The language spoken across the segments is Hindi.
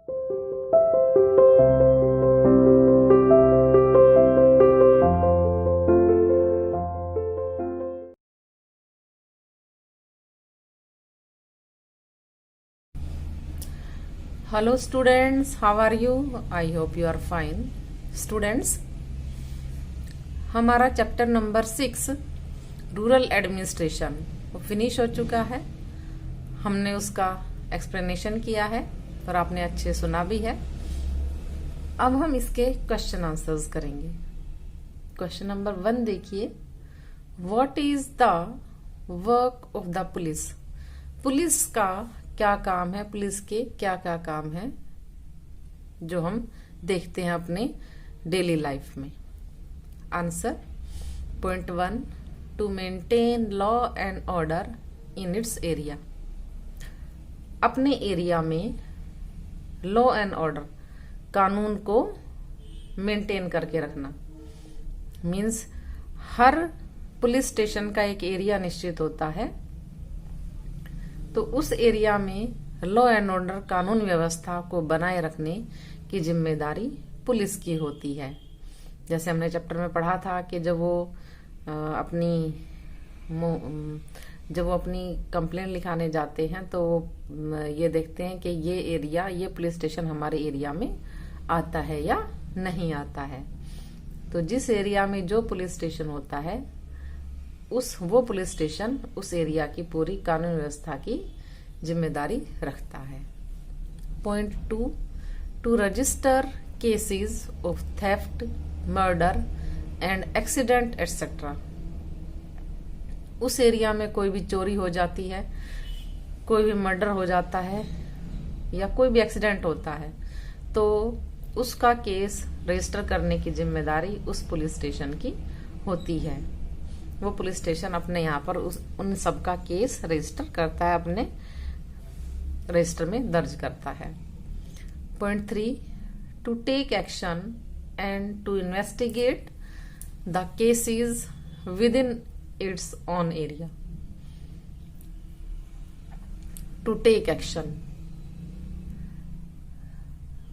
Hello students, how are you? I hope you are fine. Students, हमारा चैप्टर नंबर 6 रूरल एडमिनिस्ट्रेशन वो फिनिश हो चुका है। हमने उसका एक्सप्लेनेशन किया है और आपने अच्छे सुना भी है। अब हम इसके क्वेश्चन आंसर्स करेंगे। क्वेश्चन नंबर 1 देखिए, what is the work of the police? Police का क्या काम है? पुलिस के क्या क्या काम है जो हम देखते हैं अपने डेली लाइफ में? Answer, point 1, to maintain law and order in its area. अपने एरिया में लॉ एंड ऑर्डर, कानून को मेंटेन करके रखना। मीन्स हर पुलिस स्टेशन का एक एरिया निश्चित होता है, तो उस एरिया में लॉ एंड ऑर्डर, कानून व्यवस्था को बनाए रखने की जिम्मेदारी पुलिस की होती है। जैसे हमने चैप्टर में पढ़ा था कि जब वो अपनी कंप्लेंट लिखाने जाते हैं तो ये देखते हैं कि ये एरिया, ये पुलिस स्टेशन हमारे एरिया में आता है या नहीं आता है। तो जिस एरिया में जो पुलिस स्टेशन होता है वो पुलिस स्टेशन उस एरिया की पूरी कानून व्यवस्था की जिम्मेदारी रखता है। Point 2, to register cases of theft, murder and accident etcetera. उस एरिया में कोई भी चोरी हो जाती है, कोई भी मर्डर हो जाता है या कोई भी एक्सीडेंट होता है, तो उसका केस रजिस्टर करने की जिम्मेदारी उस पुलिस स्टेशन की होती है। वो पुलिस स्टेशन अपने यहाँ पर उन सब का केस रजिस्टर करता है, अपने रजिस्टर में दर्ज करता है। Point 3, to take action and to investigate the cases within its own area. To take action,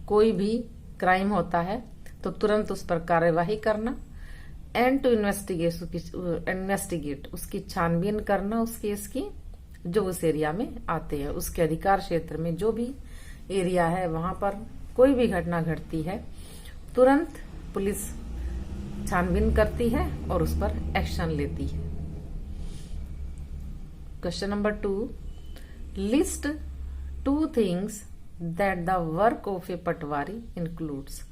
कोई भी क्राइम होता है तो तुरंत उस पर कार्यवाही करना। एंड टू इन्वेस्टिगेट, उसकी छानबीन करना उस केस की जो उस एरिया में आते हैं। उसके अधिकार क्षेत्र में जो भी एरिया है वहां पर कोई भी घटना घटती है, तुरंत पुलिस छानबीन करती है और उस पर एक्शन लेती है। Question number 2, list 2 things that the work of A Patwari includes.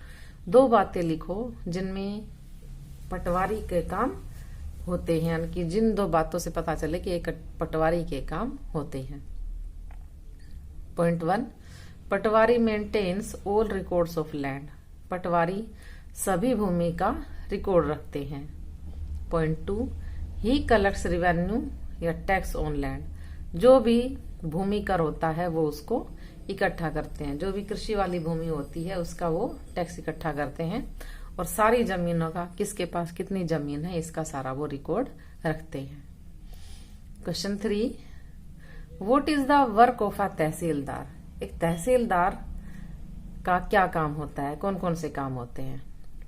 2 बातें लिखो जिनमें पटवारी के काम होते हैं, यानी कि जिन 2 बातों से पता चले कि एक पटवारी के काम होते हैं। Point 1, patwari maintains all records of land. Patwari सभी भूमि का रिकॉर्ड रखते हैं। पॉइंट 2, ही कलेक्ट्स रिवेन्यू या टैक्स ऑन लैंड। जो भी भूमि कर होता है वो उसको इकट्ठा करते हैं। जो भी कृषि वाली भूमि होती है उसका वो टैक्स इकट्ठा करते हैं और सारी जमीनों का, किसके पास कितनी जमीन है, इसका सारा वो रिकॉर्ड रखते हैं। Question 3, what is the work of a tehsildar. एक तहसीलदार का क्या काम होता है, कौन कौन से काम होते हैं?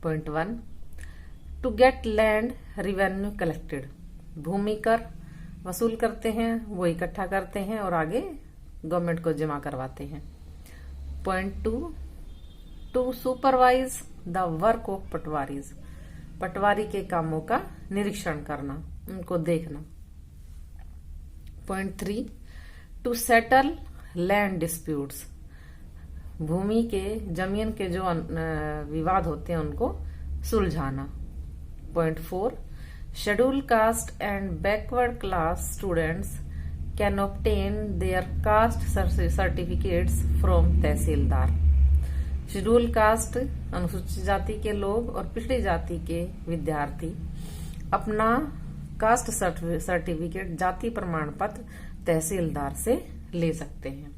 Point 1, to get land revenue collected. भूमि कर वसूल करते हैं, वो इकट्ठा करते हैं और आगे गवर्नमेंट को जमा करवाते हैं। Point 2, to supervise the work of patwaris. Patwari के कामों का निरीक्षण करना, उनको देखना। Point 3, to settle land disputes. भूमि के, जमीन के जो विवाद होते हैं उनको सुलझाना। Point 4, schedule caste and backward class students can obtain their caste certificates from tehsildar. Schedule caste, अनुसूचित जाति के लोग और पिछड़ी जाति के विद्यार्थी अपना कास्ट सर्टिफिकेट, जाति प्रमाण पत्र तहसीलदार से ले सकते हैं।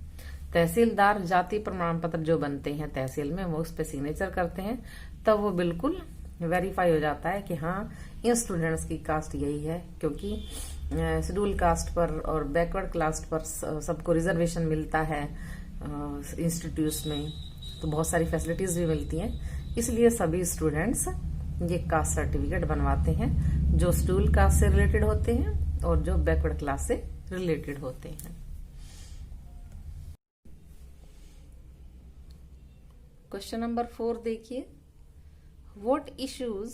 तहसीलदार जाति प्रमाण पत्र जो बनते हैं तहसील में, वो उस पर सिग्नेचर करते हैं, तब वो बिल्कुल वेरीफाई हो जाता है कि हाँ इन स्टूडेंट्स की कास्ट यही है। क्योंकि शेड्यूल कास्ट पर और बैकवर्ड क्लास पर सबको रिजर्वेशन मिलता है इंस्टीट्यूट में, तो बहुत सारी फैसिलिटीज भी मिलती हैं। इसलिए सभी स्टूडेंट्स ये कास्ट सर्टिफिकेट बनवाते हैं, जो शेड्यूल कास्ट से रिलेटेड होते हैं और जो बैकवर्ड क्लास से रिलेटेड होते हैं। क्वेश्चन नंबर 4 देखिए, what issues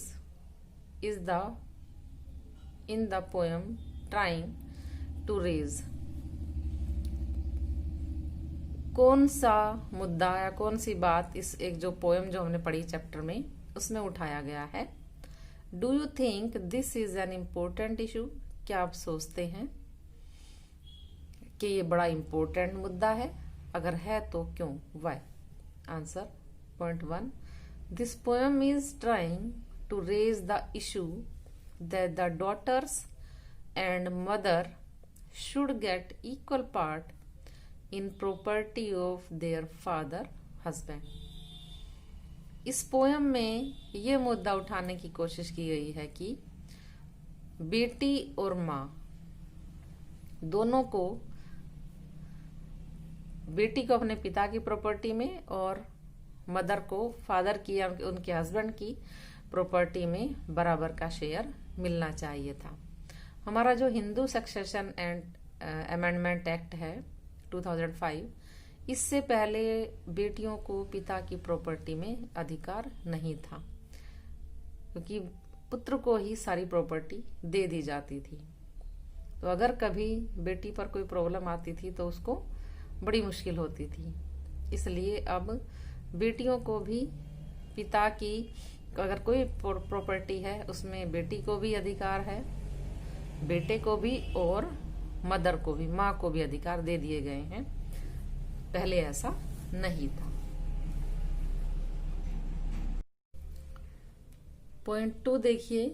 is the in the poem trying to raise. कौन सा मुद्दा या कौन सी बात इस एक जो पोएम जो हमने पढ़ी चैप्टर में उसमें उठाया गया है। Do you think this is an important issue. क्या आप सोचते हैं कि ये बड़ा इम्पोर्टेंट मुद्दा है? अगर है तो क्यों, why? Answer point 1, this poem is trying to raise the issue that the daughters and mother should get equal part in property of their father husband. इस पोयम में ये मुद्दा उठाने की कोशिश की गई है कि बेटी और माँ दोनों को, बेटी को अपने पिता की प्रॉपर्टी में और मदर को फादर की या उनके हस्बैंड की प्रॉपर्टी में बराबर का शेयर मिलना चाहिए था। हमारा जो Hindu succession and amendment act है 2005, इससे पहले बेटियों को पिता की प्रॉपर्टी में अधिकार नहीं था, क्योंकि पुत्र को ही सारी प्रॉपर्टी दे दी जाती थी। तो अगर कभी बेटी पर कोई प्रॉब्लम आती थी तो उसको बड़ी मुश्किल होती थी। इसलिए अब बेटियों को भी पिता की, अगर कोई प्रॉपर्टी है उसमें बेटी को भी अधिकार है, बेटे को भी और मदर को भी, माँ को भी अधिकार दे दिए गए हैं। पहले ऐसा नहीं था। पॉइंट 2 देखिए,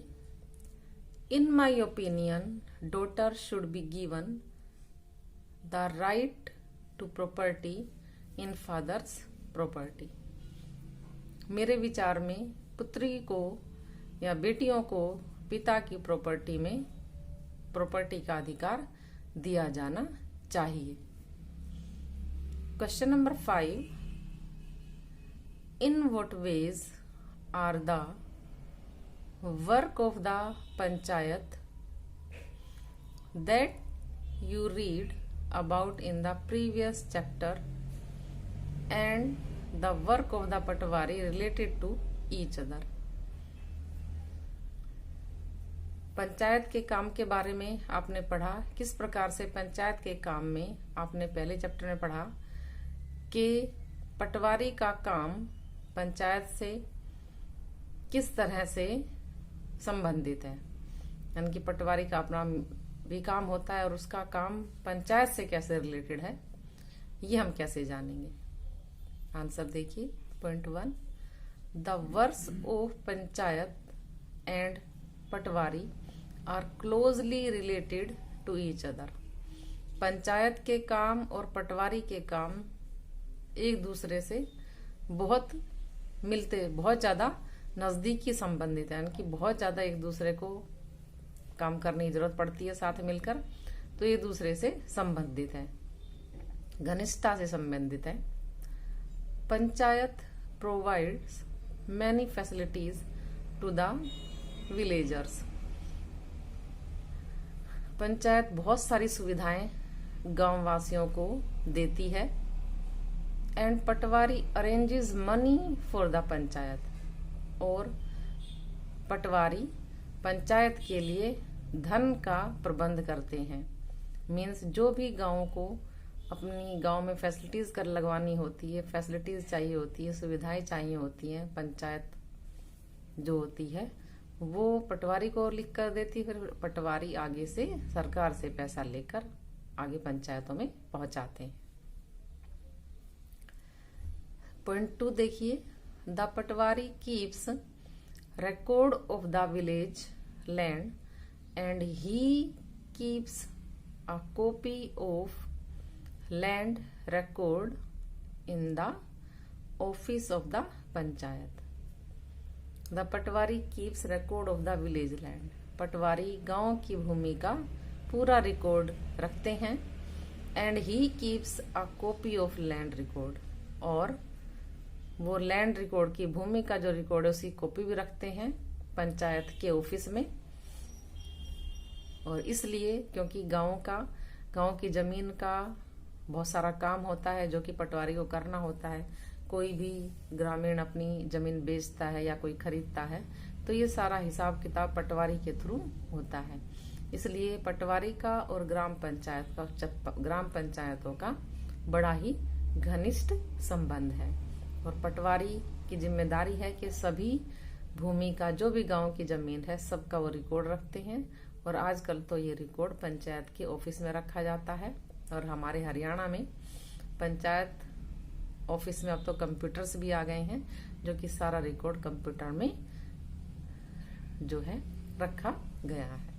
in my opinion daughter should be given the right to property in father's property. मेरे विचार में पुत्री को या बेटियों को पिता की प्रॉपर्टी में प्रॉपर्टी का अधिकार दिया जाना चाहिए। Question number 5, in what ways are the work of the panchayat that you read about in the previous chapter and the work of the patwari related to each other. Panchayat के काम के बारे में आपने पढ़ा, किस प्रकार से पंचायत के काम में आपने पहले चैप्टर में पढ़ा कि पटवारी का काम पंचायत से किस तरह से संबंधित है, यानी कि पटवारी का अपना भी काम होता है और उसका काम पंचायत से कैसे रिलेटेड है, ये हम कैसे जानेंगे। आंसर देखिए, point 1, the works of panchayat and patwari are closely related to each other. Panchayat के काम और पटवारी के काम एक दूसरे से बहुत मिलते, बहुत ज्यादा नजदीकी संबंधित है, यानी कि बहुत ज्यादा एक दूसरे को काम करने की जरूरत पड़ती है साथ मिलकर, तो एक दूसरे से संबंधित है, घनिष्ठता से संबंधित है। Panchayat provides many facilities to the villagers. Panchayat बहुत सारी सुविधाएं गांव वासियों को देती है। And patwari arranges money for the panchayat, और पटवारी पंचायत के लिए धन का प्रबंध करते हैं। मीन्स जो भी गांव को अपनी गांव में फैसिलिटीज कर लगवानी होती है, फैसिलिटीज चाहिए होती है, सुविधाएं चाहिए होती हैं, पंचायत जो होती है वो पटवारी को लिख कर देती है। फिर पटवारी आगे से सरकार से पैसा लेकर आगे पंचायतों में पहुंचाते हैं। पॉइंट 2 देखिए, the Patwari keeps record of the village land and he keeps a copy of land record in the office of the panchayat. The patwari keeps record of the village land. पटवारी गांव की भूमि का पूरा रिकॉर्ड रखते हैं। And he keeps a copy of land record, और वो लैंड रिकॉर्ड की भूमि का जो रिकॉर्ड है उसकी कॉपी भी रखते हैं पंचायत के ऑफिस में। और इसलिए क्योंकि गांव की जमीन का बहुत सारा काम होता है जो कि पटवारी को करना होता है। कोई भी ग्रामीण अपनी जमीन बेचता है या कोई खरीदता है तो ये सारा हिसाब किताब पटवारी के थ्रू होता है। इसलिए पटवारी का और ग्राम पंचायतों का बड़ा ही घनिष्ठ संबंध है। और पटवारी की जिम्मेदारी है कि सभी भूमि का जो भी गांव की जमीन है सबका वो रिकॉर्ड रखते हैं। और आजकल तो ये रिकॉर्ड पंचायत के ऑफिस में रखा जाता है। और हमारे हरियाणा में पंचायत ऑफिस में अब तो कंप्यूटर्स भी आ गए हैं जो कि सारा रिकॉर्ड कंप्यूटर में जो है रखा गया है।